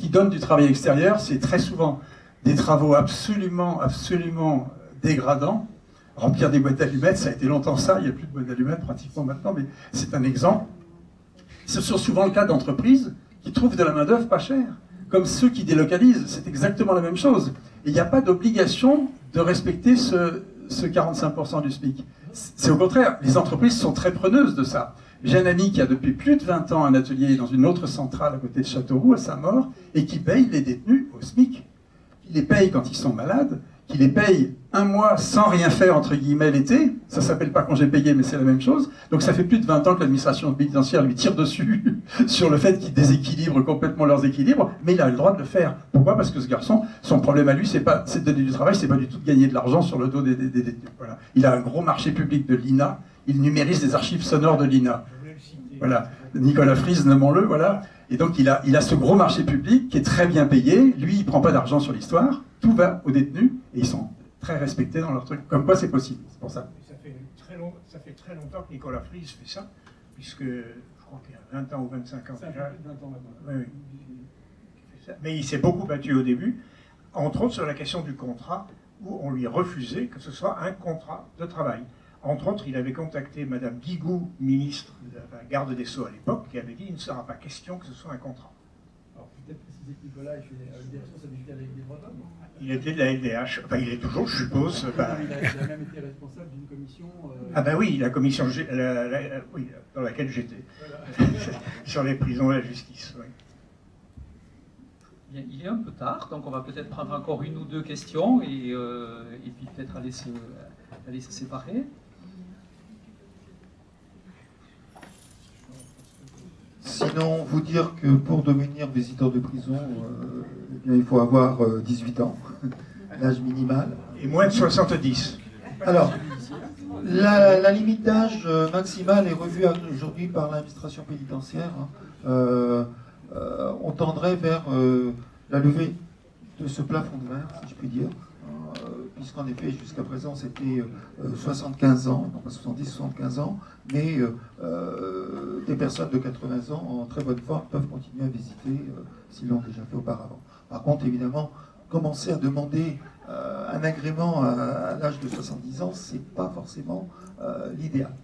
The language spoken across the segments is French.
qui donnent du travail extérieur, c'est très souvent des travaux absolument, absolument dégradants. Remplir des boîtes d'allumettes, ça a été longtemps ça, il n'y a plus de boîtes d'allumettes pratiquement maintenant, mais c'est un exemple. Ce sont souvent le cas d'entreprises qui trouvent de la main-d'œuvre pas chère, comme ceux qui délocalisent, c'est exactement la même chose. Et il n'y a pas d'obligation de respecter ce 45% du SMIC. C'est au contraire, les entreprises sont très preneuses de ça. J'ai un ami qui a depuis plus de 20 ans un atelier dans une autre centrale à côté de Châteauroux, à Saint-Maur, et qui paye les détenus au SMIC. Il les paye quand ils sont malades, qui les paye un mois sans rien faire, entre guillemets, l'été. Ça s'appelle pas congé payé, mais c'est la même chose. Donc ça fait plus de 20 ans que l'administration pénitentiaire lui tire dessus sur le fait qu'ils déséquilibrent complètement leurs équilibres, mais il a le droit de le faire. Pourquoi? Parce que ce garçon, son problème à lui, c'est de donner du travail, c'est pas du tout de gagner de l'argent sur le dos des détenus. Voilà. Il a un gros marché public de l'INA, il numérise les archives sonores de l'INA. Voilà. Nicolas Fries, nommons-le, voilà. Et donc il a ce gros marché public qui est très bien payé. Lui, il prend pas d'argent sur l'histoire. Tout va aux détenus et ils sont très respectés dans leur truc. Comme quoi, c'est possible. C'est pour ça. Ça fait très longtemps que Nicolas Fries fait ça, puisque je crois qu'il y a 20 ans ou 25 ans déjà. 20 ans maintenant. Oui. Mais il s'est beaucoup battu au début, entre autres sur la question du contrat, où on lui refusait que ce soit un contrat de travail. Entre autres, il avait contacté Madame Guigou, ministre de la garde des Sceaux à l'époque, qui avait dit il ne sera pas question que ce soit un contrat. Alors peut-être préciser que Nicolas est des responsabilités avec des Bretons. Il était de la LDH, enfin il est toujours, je suppose. Il a même été responsable d'une commission. Ah ben oui, la commission oui, dans laquelle j'étais, voilà. Sur les prisons et la justice. Oui. Bien, il est un peu tard, donc on va peut-être prendre encore une ou deux questions et puis peut-être aller se séparer. Sinon, vous dire que pour devenir visiteur de prison, eh bien, il faut avoir 18 ans, l'âge minimal. Et moins de 70. Alors, la limite d'âge maximale est revue aujourd'hui par l'administration pénitentiaire. On tendrait vers la levée de ce plafond de verre, si je puis dire, puisqu'en effet, jusqu'à présent, c'était 75 ans, non pas 70, 75 ans, mais des personnes de 80 ans en très bonne forme peuvent continuer à visiter s'ils l'ont déjà fait auparavant. Par contre, évidemment, commencer à demander un agrément à l'âge de 70 ans, c'est pas forcément l'idéal.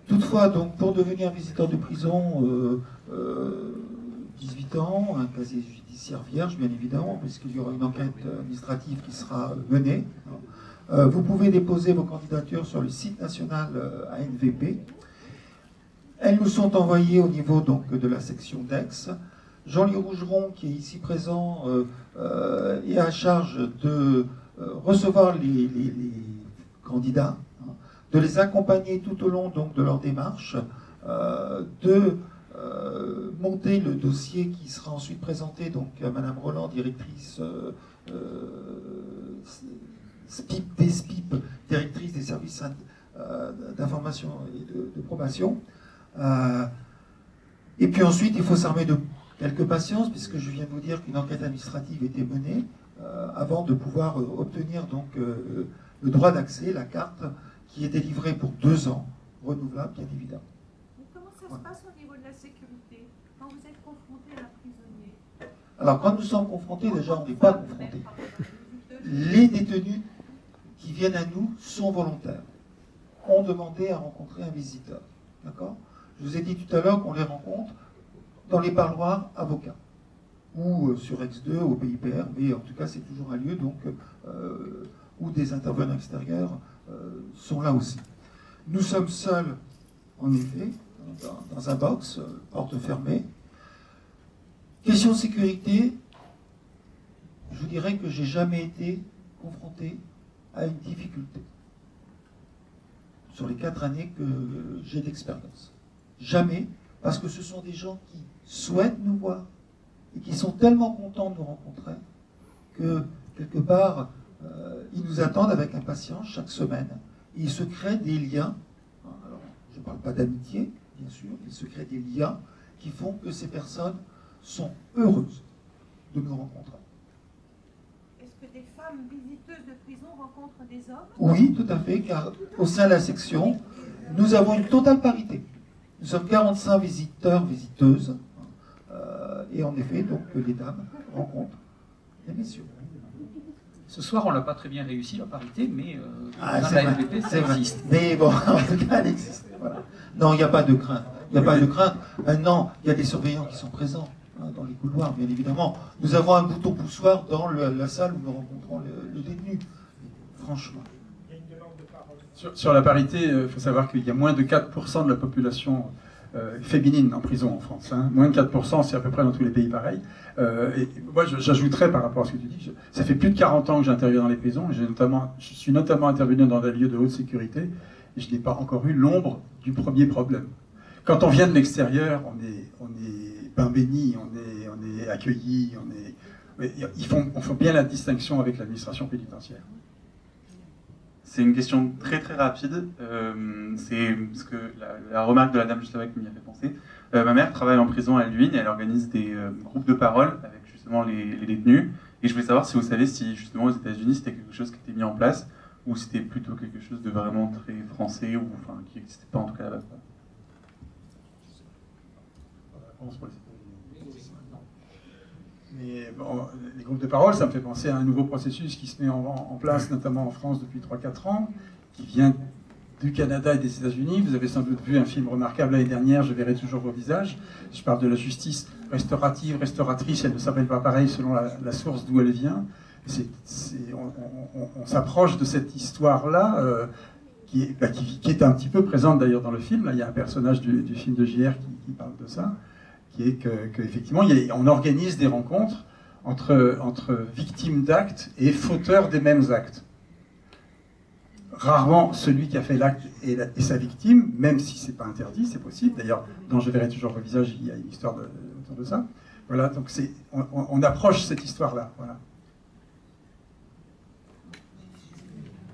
Toutefois, donc, pour devenir visiteur de prison, 18 ans, un casier judiciaire vierge, bien évidemment, puisqu'il y aura une enquête administrative qui sera menée. Vous pouvez déposer vos candidatures sur le site national ANVP. Elles nous sont envoyées au niveau donc, de la section d'Aix. Jean-Louis Rougeron, qui est ici présent, est à charge de recevoir les candidats, de les accompagner tout au long donc, de leur démarche, de monter le dossier qui sera ensuite présenté donc, à Madame Roland, directrice des SPIP, directrice des services d'information et de probation. Et puis ensuite, il faut s'armer de quelques patience, puisque je viens de vous dire qu'une enquête administrative était menée avant de pouvoir obtenir donc, le droit d'accès, la carte, qui est délivrée pour 2 ans, renouvelable bien évidemment. Mais comment ça se passe au niveau de la sécurité quand vous êtes confronté à un prisonnier? Alors quand nous sommes confrontés, déjà on n'est pas confrontés. Les détenus qui viennent à nous sont volontaires, ont demandé à rencontrer un visiteur. D'accord ? Je vous ai dit tout à l'heure qu'on les rencontre dans les parloirs avocats, ou sur X2, au PIPR, mais en tout cas c'est toujours un lieu donc, où des intervenants extérieurs sont là aussi. Nous sommes seuls, en effet, dans un box, porte fermée. Question sécurité, je vous dirais que j'ai jamais été confronté à une difficulté sur les 4 années que j'ai d'expérience. Jamais, parce que ce sont des gens qui souhaitent nous voir et qui sont tellement contents de nous rencontrer que, quelque part, ils nous attendent avec impatience chaque semaine. Et il se crée des liens, alors je ne parle pas d'amitié, bien sûr, il se crée des liens qui font que ces personnes sont heureuses de nous rencontrer. Est-ce que des femmes visiteuses de prison rencontrent des hommes? Oui, tout à fait, car au sein de la section, nous avons une totale parité. Nous sommes 45 visiteurs, visiteuses, et en effet, donc, les dames rencontrent les messieurs. Ce soir, on l'a pas très bien réussi, la parité, mais dans c'est la vrai, LPP, ça c'est vrai. existe. Mais bon, en tout cas, elle existe. Voilà. Non, il n'y a pas de crainte. Il n'y a pas de crainte. Maintenant, il y a des surveillants qui sont présents dans les couloirs, bien évidemment. Nous avons un bouton poussoir dans la salle où nous rencontrons le détenu. Franchement. Sur la parité, il faut savoir qu'il y a moins de 4% de la population féminine en prison en France. Hein. Moins de 4%, c'est à peu près dans tous les pays pareil. Et moi, j'ajouterais par rapport à ce que tu dis, ça fait plus de 40 ans que j'interviens dans les prisons. Je suis notamment intervenu dans des lieux de haute sécurité et je n'ai pas encore eu l'ombre du premier problème. Quand on vient de l'extérieur, on est pain béni, on est accueilli, on fait bien la distinction avec l'administration pénitentiaire. C'est une question très très rapide. C'est parce que la remarque de la dame juste avant qui m'y a fait penser. Ma mère travaille en prison à Luynes et elle organise des groupes de parole avec justement les détenus. Et je voulais savoir si vous savez si justement aux États-Unis c'était quelque chose qui était mis en place ou c'était plutôt quelque chose de vraiment très français ou enfin qui n'existait pas en tout cas là-bas. Mais bon, les groupes de parole, ça me fait penser à un nouveau processus qui se met en place, notamment en France depuis 3-4 ans, qui vient du Canada et des États-Unis. Vous avez sans doute vu un film remarquable l'année dernière, Je verrai toujours vos visages. Je parle de la justice restaurative, restauratrice, elle ne s'appelle pas pareil selon la source d'où elle vient. On s'approche de cette histoire-là, qui est un petit peu présente d'ailleurs dans le film. Là, il y a un personnage du film de JR qui parle de ça. Qui est qu'effectivement, on organise des rencontres entre victimes d'actes et fauteurs des mêmes actes. Rarement, celui qui a fait l'acte est sa victime, même si c'est pas interdit, c'est possible. D'ailleurs, dans Je verrai toujours vos visages, il y a une histoire autour de ça. Voilà, donc on approche cette histoire-là. Voilà.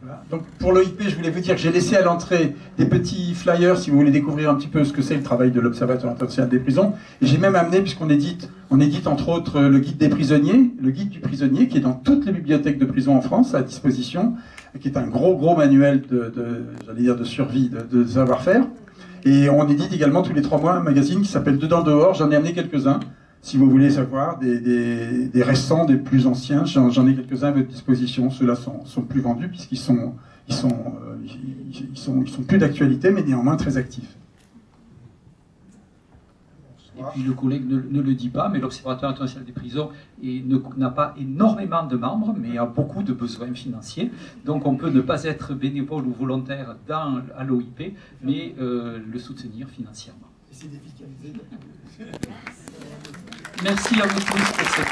Voilà. Donc pour l'OIP, je voulais vous dire que j'ai laissé à l'entrée des petits flyers si vous voulez découvrir un petit peu ce que c'est le travail de l'Observatoire international des prisons. Et j'ai même amené, puisqu'on édite entre autres le guide des prisonniers, le guide du prisonnier, qui est dans toutes les bibliothèques de prison en France à disposition, qui est un gros manuel j'allais dire de survie, de savoir-faire. Et on édite également tous les 3 mois un magazine qui s'appelle Dedans Dehors. J'en ai amené quelques-uns. Si vous voulez savoir, des récents, des plus anciens, j'en ai quelques-uns à votre disposition. Ceux-là sont plus vendus puisqu'ils sont plus d'actualité, mais néanmoins très actifs. Et puis le collègue ne le dit pas, mais l'Observatoire international des prisons n'a pas énormément de membres, mais a beaucoup de besoins financiers. Donc on peut ne pas être bénévole ou volontaire à l'OIP, mais le soutenir financièrement. Et c'est défiscalisé. Merci à vous tous pour cette